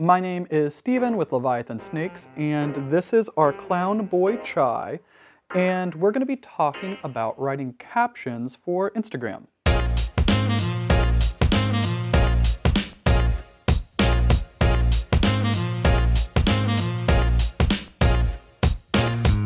My name is Steven with Leviathan Snakes, and this is our Clown Boy Chai, and we're going to be talking about writing captions for Instagram.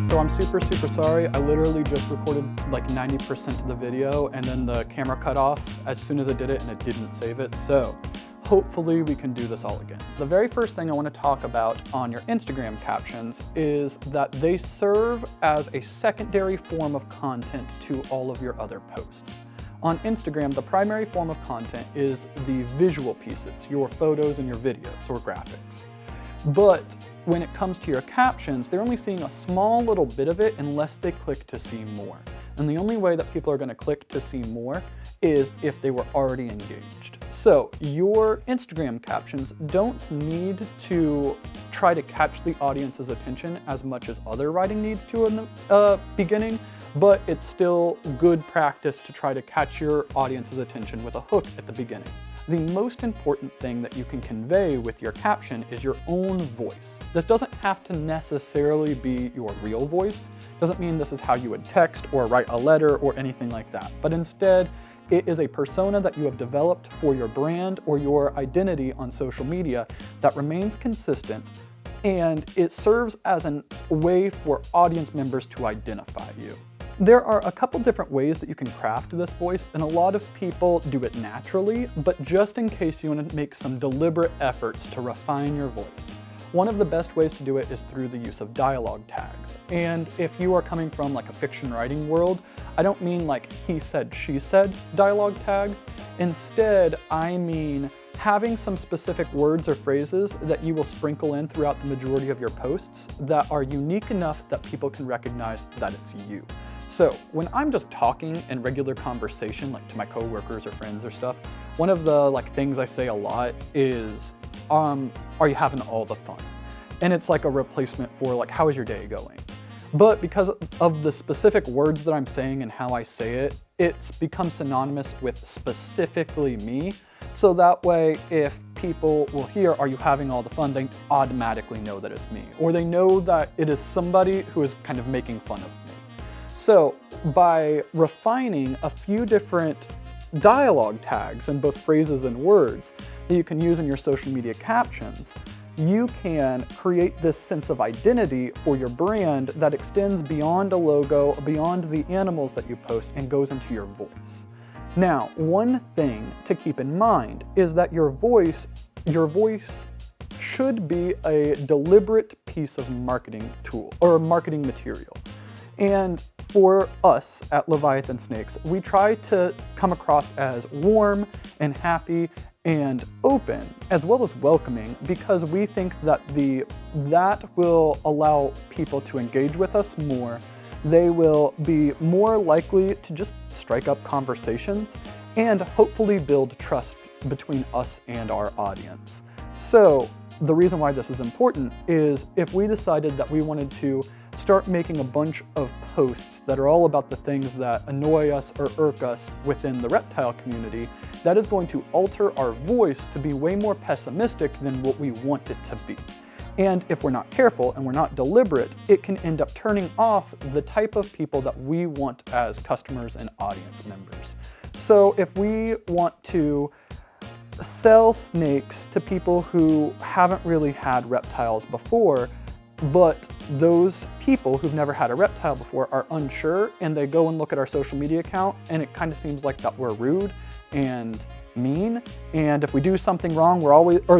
So I'm super sorry. I literally just recorded like 90% of the video and then the camera cut off as soon as I did it and it didn't save it. So hopefully we can do this all again. The very first thing I want to talk about on your Instagram captions is that they serve as a secondary form of content to all of your other posts. On Instagram, the primary form of content is the visual pieces, your photos and your videos or graphics. But when it comes to your captions, they're only seeing a small little bit of it unless they click to see more. And the only way that people are going to click to see more is if they were already engaged. So your Instagram captions don't need to try to catch the audience's attention as much as other writing needs to in the beginning, but it's still good practice to try to catch your audience's attention with a hook at the beginning. The most important thing that you can convey with your caption is your own voice. This doesn't have to necessarily be your real voice. Doesn't mean this is how you would text or write a letter or anything like that, but instead, it is a persona that you have developed for your brand or your identity on social media that remains consistent, and it serves as a way for audience members to identify you. There are a couple different ways that you can craft this voice, and a lot of people do it naturally, but just in case you want to make some deliberate efforts to refine your voice. One of the best ways to do it is through the use of dialogue tags. And if you are coming from like a fiction writing world, I don't mean like he said, she said dialogue tags. Instead, I mean having some specific words or phrases that you will sprinkle in throughout the majority of your posts that are unique enough that people can recognize that it's you. So when I'm just talking in regular conversation, like to my coworkers or friends or stuff, one of the things I say a lot is, are you having all the fun? And it's like a replacement for how is your day going? But because of the specific words that I'm saying and how I say it, it's become synonymous with specifically me. So that way, if people will hear, are you having all the fun? They automatically know that it's me, or they know that it is somebody who is kind of making fun of me. So by refining a few different dialogue tags in both phrases and words that you can use in your social media captions, you can create this sense of identity for your brand that extends beyond a logo, beyond the animals that you post, and goes into your voice. Now, one thing to keep in mind is that your voice should be a deliberate piece of marketing tool or marketing material. And for us at Leviathan Snakes, we try to come across as warm and happy and open, as well as welcoming, because we think that that will allow people to engage with us more. They will be more likely to just strike up conversations and hopefully build trust between us and our audience. So the reason why this is important is if we decided that we wanted to start making a bunch of posts that are all about the things that annoy us or irk us within the reptile community, that is going to alter our voice to be way more pessimistic than what we want it to be. And if we're not careful and we're not deliberate, it can end up turning off the type of people that we want as customers and audience members. So if we want to sell snakes to people who haven't really had reptiles before, but those people who've never had a reptile before are unsure, and they go and look at our social media account, and it kind of seems like that we're rude and mean, and if we do something wrong,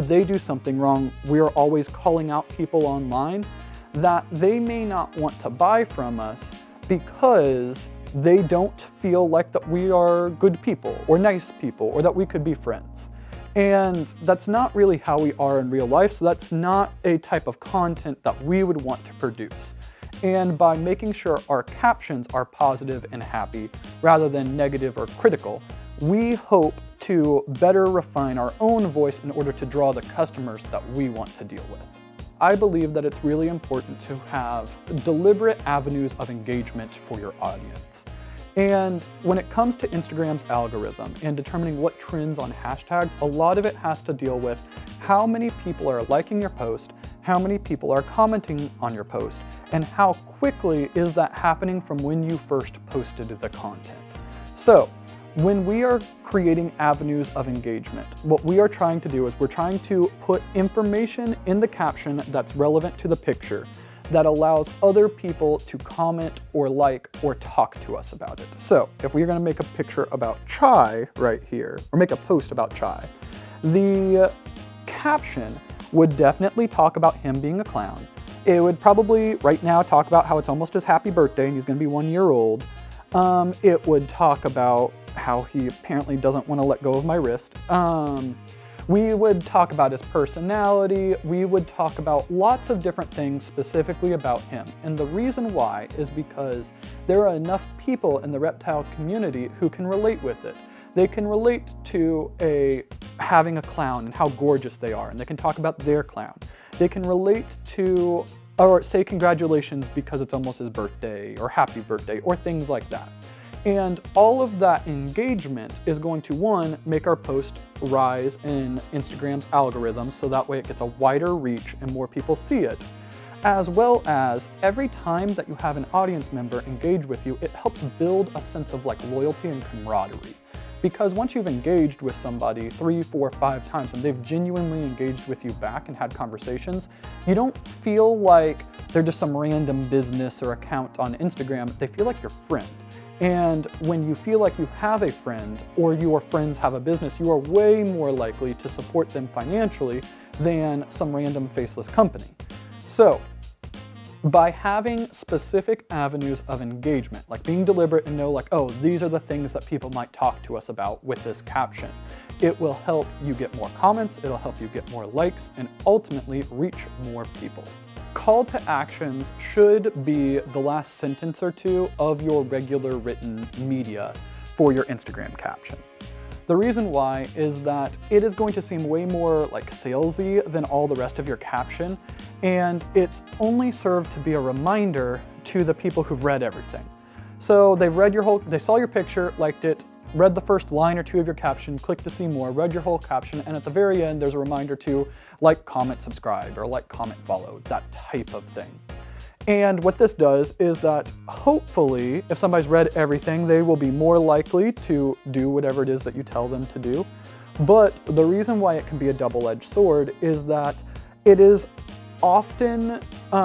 they do something wrong, we're always calling out people online, that they may not want to buy from us because they don't feel like that we are good people or nice people or that we could be friends. And that's not really how we are in real life, so that's not a type of content that we would want to produce. And by making sure our captions are positive and happy rather than negative or critical, we hope to better refine our own voice in order to draw the customers that we want to deal with. I believe that it's really important to have deliberate avenues of engagement for your audience. And when it comes to Instagram's algorithm and determining what trends on hashtags, a lot of it has to deal with how many people are liking your post, how many people are commenting on your post, and how quickly is that happening from when you first posted the content. So, when we are creating avenues of engagement, what we are trying to do is we're trying to put information in the caption that's relevant to the picture that allows other people to comment or like or talk to us about it. So if we're gonna make a picture about chai right here, or make a post about chai, the caption would definitely talk about him being a clown. It would probably right now talk about how it's almost his happy birthday and he's gonna be 1 year old. It would talk about how he apparently doesn't want to let go of my wrist. We would talk about his personality. We would talk about lots of different things specifically about him. And the reason why is because there are enough people in the reptile community who can relate with it. They can relate to having a clown and how gorgeous they are, and they can talk about their clown. They can relate to, or say congratulations because it's almost his birthday, or happy birthday, or things like that. And all of that engagement is going to, one, make our post rise in Instagram's algorithm so that way it gets a wider reach and more people see it. As well as every time that you have an audience member engage with you, it helps build a sense of like loyalty and camaraderie. Because once you've engaged with somebody 3, 4, 5 times and they've genuinely engaged with you back and had conversations, you don't feel like they're just some random business or account on Instagram. They feel like your friend. And when you feel like you have a friend or your friends have a business, you are way more likely to support them financially than some random faceless company. So, by having specific avenues of engagement, like being deliberate and know like, oh, these are the things that people might talk to us about with this caption, it will help you get more comments, it'll help you get more likes, and ultimately reach more people. Call to actions should be the last sentence or two of your regular written media for your Instagram caption. The reason why is that it is going to seem way more like salesy than all the rest of your caption, and it's only served to be a reminder to the people who've read everything. So they saw your picture, liked it, read the first line or two of your caption, click to see more, read your whole caption, and at the very end there's a reminder to like, comment, subscribe, or like, comment, follow, that type of thing. And what this does is that hopefully, if somebody's read everything, they will be more likely to do whatever it is that you tell them to do. But the reason why it can be a double-edged sword is that it is often,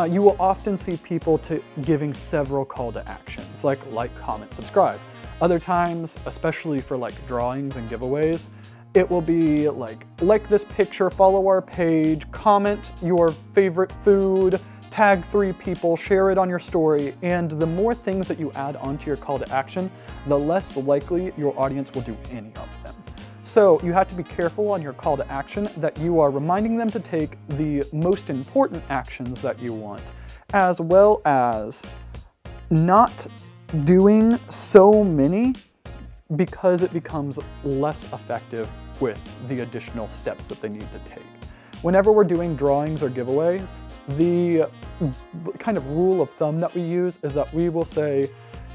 you will often see people giving several call to actions, like, comment, subscribe. Other times, especially for like drawings and giveaways, it will be like this picture, follow our page, comment your favorite food, tag 3 people, share it on your story, and the more things that you add onto your call to action, the less likely your audience will do any of them. So you have to be careful on your call to action that you are reminding them to take the most important actions that you want, as well as not doing so many because it becomes less effective with the additional steps that they need to take. Whenever we're doing drawings or giveaways, the kind of rule of thumb that we use is that we will say,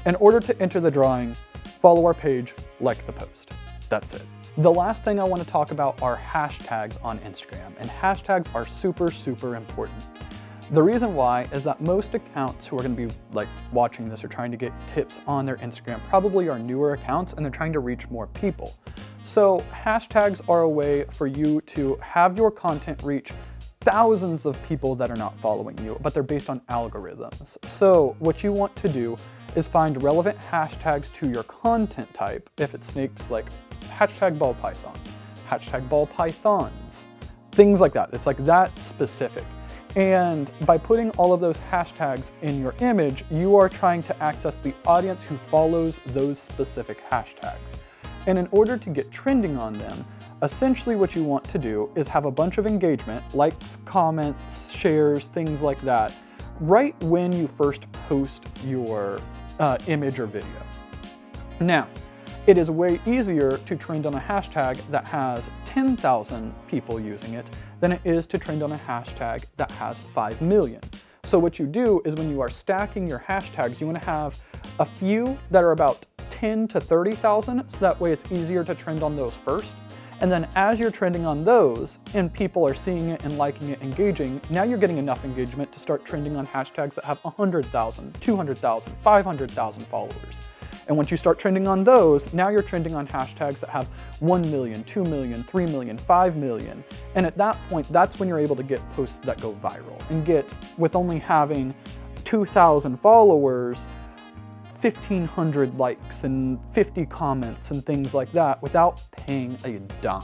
in order to enter the drawing, follow our page, like the post. That's it. The last thing I want to talk about are hashtags on Instagram, and hashtags are super, super important. The reason why is that most accounts who are going to be watching this or trying to get tips on their Instagram probably are newer accounts and they're trying to reach more people. So hashtags are a way for you to have your content reach thousands of people that are not following you, but they're based on algorithms. So what you want to do is find relevant hashtags to your content type. If it's snakes, like hashtag ball python, hashtag ball pythons, things like that. It's like that specific. And by putting all of those hashtags in your image, you are trying to access the audience who follows those specific hashtags. And in order to get trending on them, essentially what you want to do is have a bunch of engagement, likes, comments, shares, things like that, right when you first post your image or video. Now, it is way easier to trend on a hashtag that has 10,000 people using it than it is to trend on a hashtag that has 5 million. So what you do is when you are stacking your hashtags, you want to have a few that are about 10 to 30,000, so that way it's easier to trend on those first. And then as you're trending on those and people are seeing it and liking it, engaging, now you're getting enough engagement to start trending on hashtags that have 100,000, 200,000, 500,000 followers. And once you start trending on those, now you're trending on hashtags that have 1 million, 2 million, 3 million, 5 million. And at that point, that's when you're able to get posts that go viral and get, with only having 2,000 followers, 1,500 likes and 50 comments and things like that without paying a dime.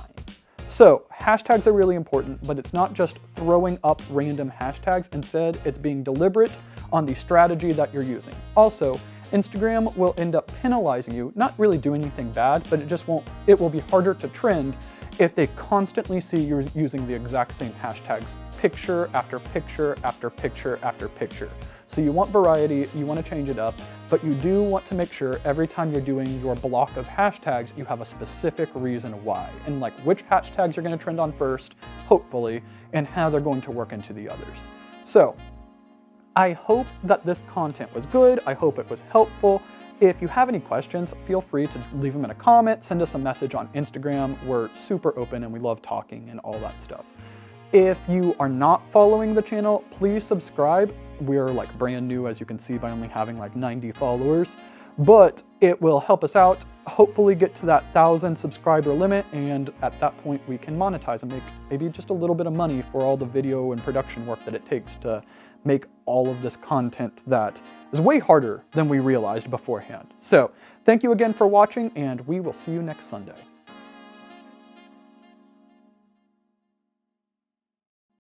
So hashtags are really important, but it's not just throwing up random hashtags. Instead, it's being deliberate on the strategy that you're using. Also, Instagram will end up penalizing you, not really doing anything bad, but it will be harder to trend if they constantly see you're using the exact same hashtags, picture after picture after picture after picture. So you want variety, you want to change it up, but you do want to make sure every time you're doing your block of hashtags, you have a specific reason why, and like which hashtags you're going to trend on first, hopefully, and how they're going to work into the others. So I hope that this content was good. I hope it was helpful. If you have any questions, feel free to leave them in a comment, send us a message on Instagram. We're super open and we love talking and all that stuff. If you are not following the channel, please subscribe. We're like brand new, as you can see, by only having like 90 followers, but it will help us out, hopefully get to that 1,000 subscriber limit, and at that point we can monetize and make maybe just a little bit of money for all the video and production work that it takes to make all of this content that is way harder than we realized beforehand. So thank you again for watching, and we will see you next Sunday.